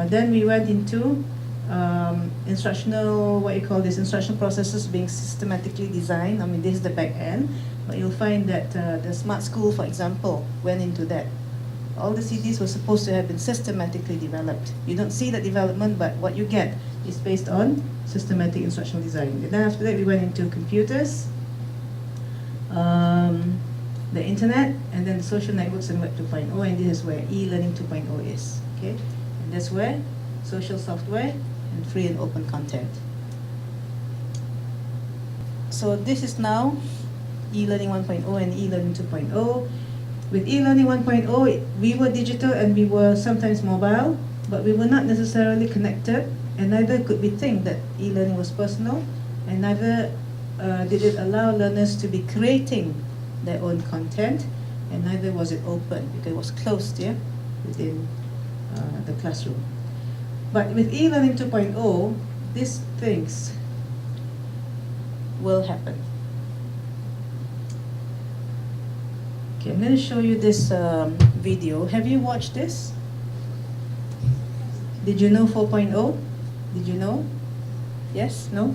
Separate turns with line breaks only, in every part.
Then we went into instructional, instructional processes being systematically designed. I mean, this is the back end, but you'll find that the Smart School, for example, went into that. All the CDs were supposed to have been systematically developed. You don't see the development, but what you get is based on systematic instructional design. And then after that, we went into computers, the internet, and then the social networks and Web 2.0, and this is where eLearning 2.0 is. Okay, and that's where social software and free and open content. So this is now eLearning 1.0 and eLearning 2.0. With eLearning 1.0, we were digital and we were sometimes mobile, but we were not necessarily connected, and neither could we think that eLearning was personal, and neither did it allow learners to be creating their own content, and neither was it open because it was closed within the classroom. But with eLearning 2.0, these things will happen. Okay, I'm going to show you this video. Have you watched this? Did you know 4.0? Did you know? Yes? No?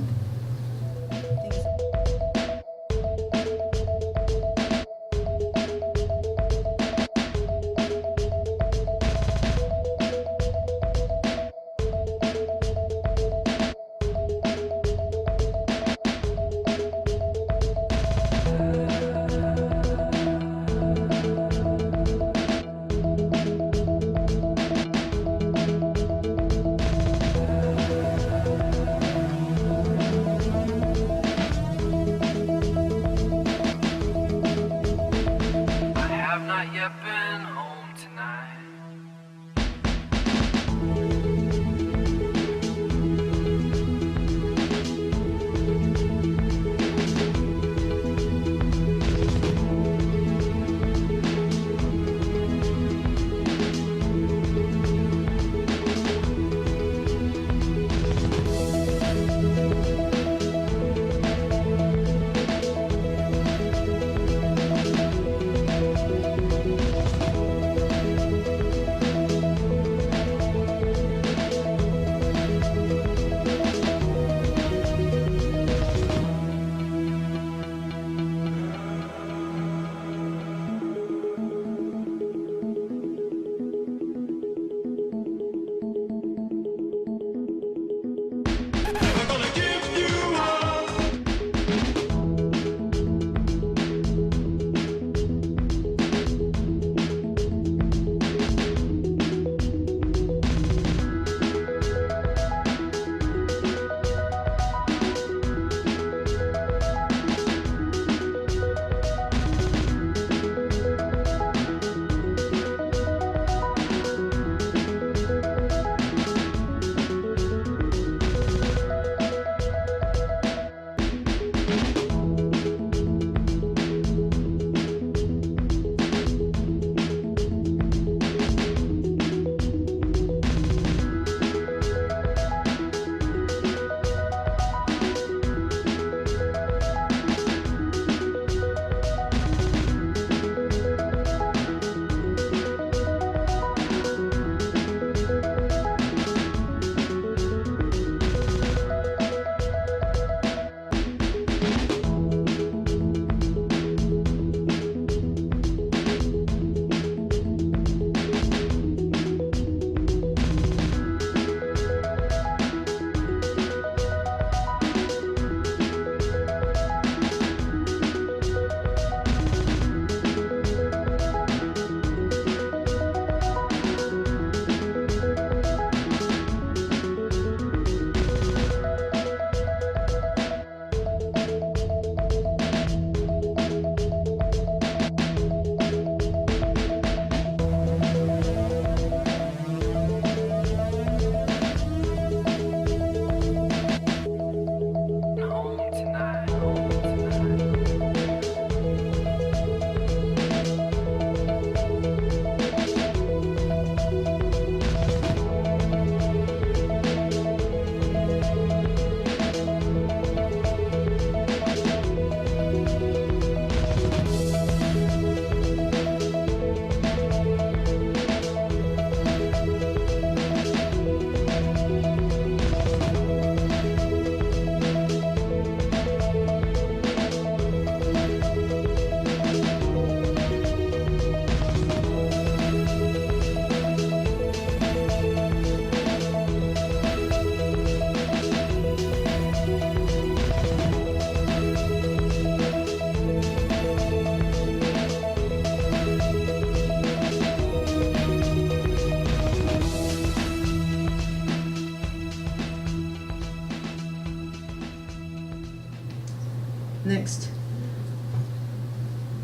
Next.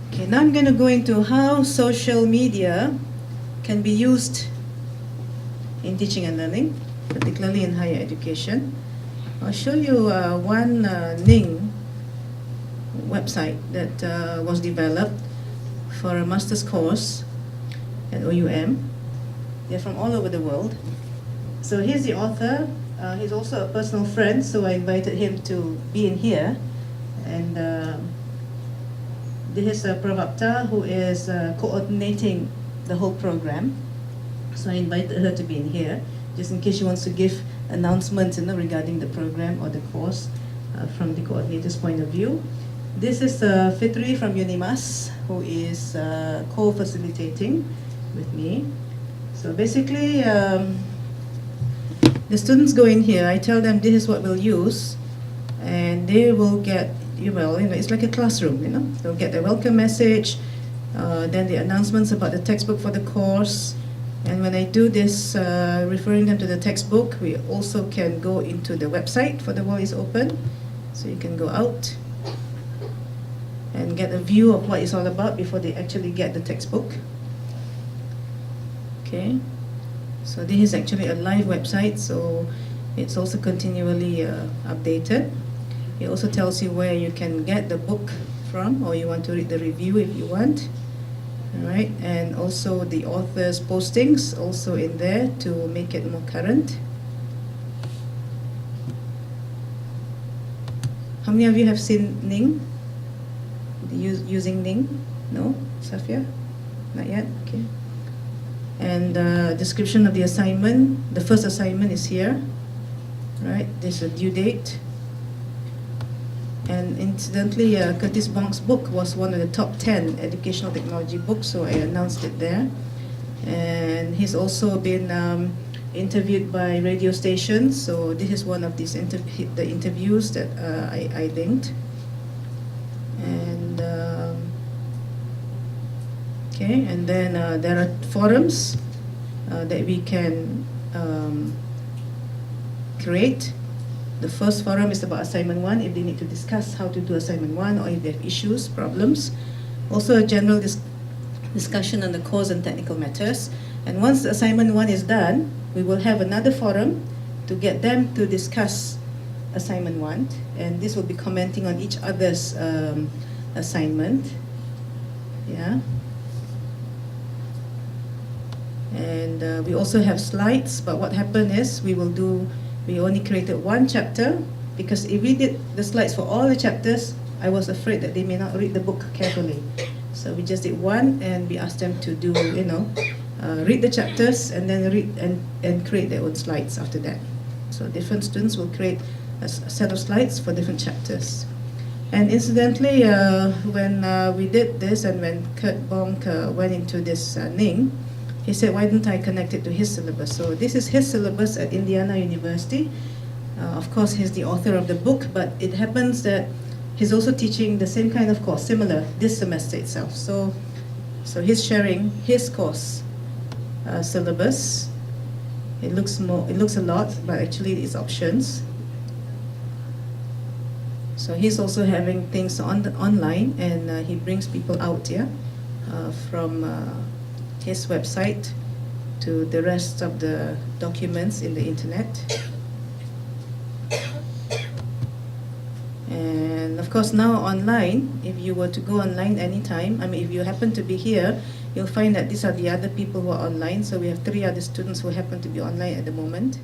Okay, now I'm going to go into how social media can be used in teaching and learning, particularly in higher education. I'll show you one Ning website that was developed for a master's course at OUM. They're from all over the world. So here's the author. He's also a personal friend, so I invited him to be in here. And this is Prof. who is coordinating the whole program. So I invited her to be in here, just in case she wants to give announcements regarding the program or the course from the coordinator's point of view. This is Fitri from Unimas, who is co-facilitating with me. So basically, the students go in here, I tell them this is what we'll use, and they will get, it's like a classroom, They'll get the welcome message, then the announcements about the textbook for the course. And when I do this, referring them to the textbook, we also can go into the website for The World is Open. So you can go out and get a view of what it's all about before they actually get the textbook. Okay, so this is actually a live website, so it's also continually updated. It also tells you where you can get the book from, or you want to read the review if you want. Alright, and also the author's postings also in there to make it more current. How many of you have seen Ning? Using Ning? No? Safia? Not yet? Okay. And description of the assignment. The first assignment is here. Right, there's a due date. And incidentally, Curtis Bong's book was one of the top 10 educational technology books, so I announced it there. And he's also been interviewed by radio stations, so this is one of these the interviews that I linked. And okay, and then there are forums that we can create. The first forum is about assignment 1, if they need to discuss how to do assignment 1 or if they have issues, problems. Also a general discussion on the course and technical matters. And once assignment 1 is done, we will have another forum to get them to discuss assignment 1. And this will be commenting on each other's assignment. Yeah. And we also have slides, but what happened is we only created one chapter, because if we did the slides for all the chapters, I was afraid that they may not read the book carefully. So we just did one, and we asked them to do, read the chapters and then read and create their own slides after that. So different students will create a set of slides for different chapters. And incidentally, when we did this and when Kurt Bonk went into this Ning, he said, why didn't I connect it to his syllabus? So this is his syllabus at Indiana University. Of course, he's the author of the book, but it happens that he's also teaching the same kind of course, similar, this semester itself. So he's sharing his course syllabus. It looks a lot, but actually it's options. So he's also having things online, and he brings people out from his website to the rest of the documents in the internet. And of course now online, if you were to go online anytime, if you happen to be here, you'll find that these are the other people who are online. So we have 3 other students who happen to be online at the moment.